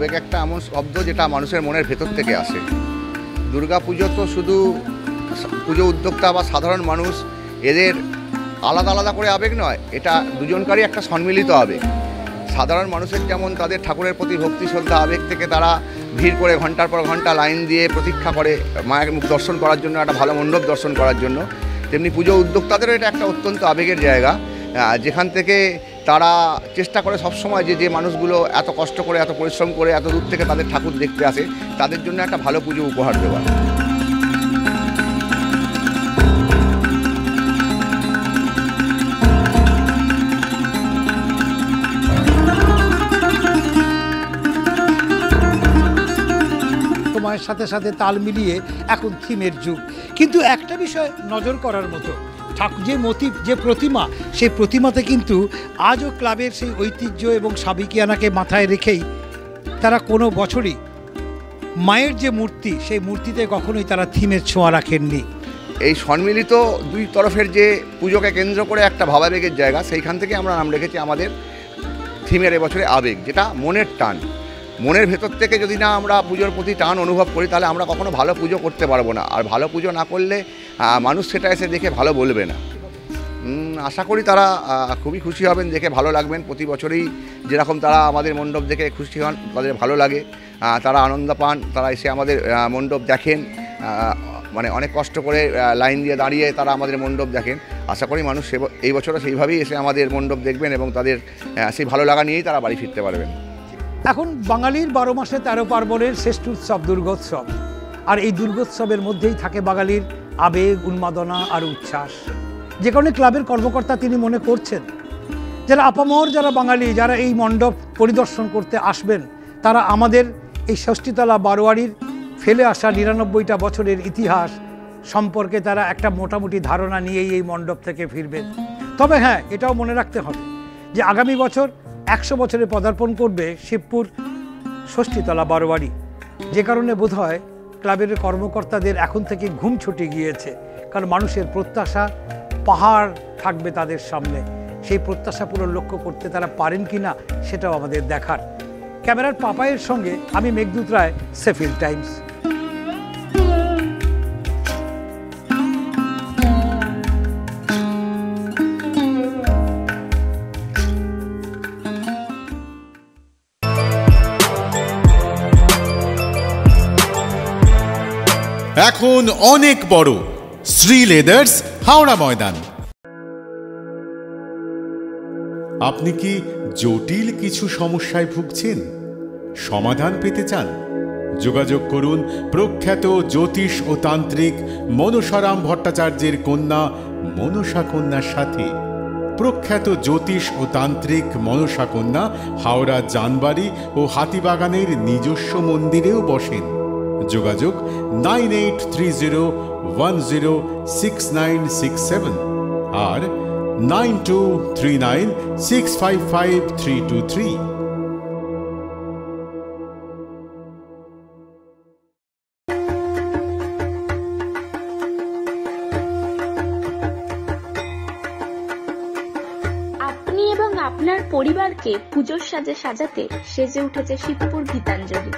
আবেগ একটা এমন শব্দ যেটা মানুষের মনের ভেতর থেকে আসে। দুর্গাপুজো তো শুধু পুজো উদ্যোক্তা বা সাধারণ মানুষ এদের আলাদা আলাদা করে আবেগ নয়, এটা দুজনকারই একটা সম্মিলিত আবেগ। সাধারণ মানুষের যেমন তাদের ঠাকুরের প্রতি ভক্তি শ্রদ্ধা আবেগ থেকে তারা ভিড় করে ঘন্টার পর ঘন্টা লাইন দিয়ে প্রতীক্ষা করে মায়ের মুখ দর্শন করার জন্য, একটা ভালো মণ্ডপ দর্শন করার জন্য, তেমনি পুজো উদ্যোক্তাদেরও এটা একটা অত্যন্ত আবেগের জায়গা, যেখান থেকে তারা চেষ্টা করে সবসময় যে মানুষগুলো এত কষ্ট করে এত পরিশ্রম করে এত দূর থেকে তাদের ঠাকুর দেখতে আসে তাদের জন্য একটা ভালো পুজো উপহার দেওয়া। সময়ের সাথে সাথে তাল মিলিয়ে এখন থিমের যুগ, কিন্তু একটা বিষয় নজর করার মতো, যে মোটিভ, যে প্রতিমা, সেই প্রতিমাতে কিন্তু আজও ক্লাবের সেই ঐতিহ্য এবং সাবেকিয়ানাকে মাথায় রেখেই তারা কোনো বছরই মায়ের যে মূর্তি, সেই মূর্তিতে কখনোই তারা থিমের ছোঁয়া রাখেননি। এই সম্মিলিত দুই তরফের যে পুজোকে কেন্দ্র করে একটা ভাবাবেগের জায়গা, সেইখান থেকে আমরা নাম রেখেছি আমাদের থিমের এবছরে আবেগ, যেটা মনের টান। মনের ভেতর থেকে যদি না আমরা পুজোর প্রতি টান অনুভব করি তাহলে আমরা কখনো ভালো পুজো করতে পারবো না, আর ভালো পুজো না করলে মানুষ সেটা এসে দেখে ভালো বলবে না। আশা করি তারা খুবই খুশি হবেন, দেখে ভালো লাগবেন। প্রতি বছরই যেরকম তারা আমাদের মণ্ডপ দেখে খুশি হন, তাদের ভালো লাগে, তারা আনন্দ পান, তারা এসে আমাদের মণ্ডপ দেখেন, মানে অনেক কষ্ট করে লাইন দিয়ে দাঁড়িয়ে তারা আমাদের মণ্ডপ দেখেন। আশা করি মানুষ এই বছরও সেইভাবেই এসে আমাদের মণ্ডপ দেখবেন এবং তাদের সেই ভালো লাগা নিয়েই তারা বাড়ি ফিরতে পারবেন। এখন বাঙালির 12 মাসে 13 পার্বণের শ্রেষ্ঠ উৎসব দুর্গোৎসব, আর এই দুর্গোৎসবের মধ্যেই থাকে বাঙালির আবেগ, উন্মাদনা আর উচ্ছ্বাস। যে কারণে ক্লাবের কর্মকর্তা তিনি মনে করছেন যারা আপামর, যারা বাঙালি, যারা এই মণ্ডপ পরিদর্শন করতে আসবেন, তারা আমাদের এই ষষ্ঠীতলা বারোয়ারির ফেলে আসা 99টা বছরের ইতিহাস সম্পর্কে তারা একটা মোটামুটি ধারণা নিয়েই এই মণ্ডপ থেকে ফিরবেন। তবে হ্যাঁ, এটাও মনে রাখতে হবে যে আগামী বছর 100 বছরে পদার্পণ করবে শিবপুর ষষ্ঠীতলা বারোয়ারি। যে কারণে বোধহয় ক্লাবের কর্মকর্তাদের এখন থেকে ঘুম ছুটে গিয়েছে, কারণ মানুষের প্রত্যাশা পাহাড় থাকবে তাদের সামনে। সেই প্রত্যাশা পূরণ লক্ষ্য করতে তারা পারেন কি না সেটাও আমাদের দেখার। ক্যামেরার পাপাইয়ের সঙ্গে আমি মেঘদূত রায়, শেফিল্ড টাইমস। এখন অনেক বড় শ্রী লেদার্স, হাওড়া ময়দান। আপনি কি জটিল কিছু সমস্যায় ভুগছেন, সমাধান পেতে চান? যোগাযোগ করুন প্রখ্যাত জ্যোতিষ ও তান্ত্রিক মনসারাম ভট্টাচার্যের কন্যা মনসা কন্যার সাথে। প্রখ্যাত জ্যোতিষ ও তান্ত্রিক মনসা কন্যা হাওড়া জানবাড়ি ও হাতিবাগানের নিজস্ব মন্দিরেও বসেন। যোগাযোগ 9830106967 আর 9239655323। আপনি এবং আপনার পরিবারকে পুজোর সাজে সাজাতে সেজে উঠেছে শিবপুর গীতাঞ্জলি।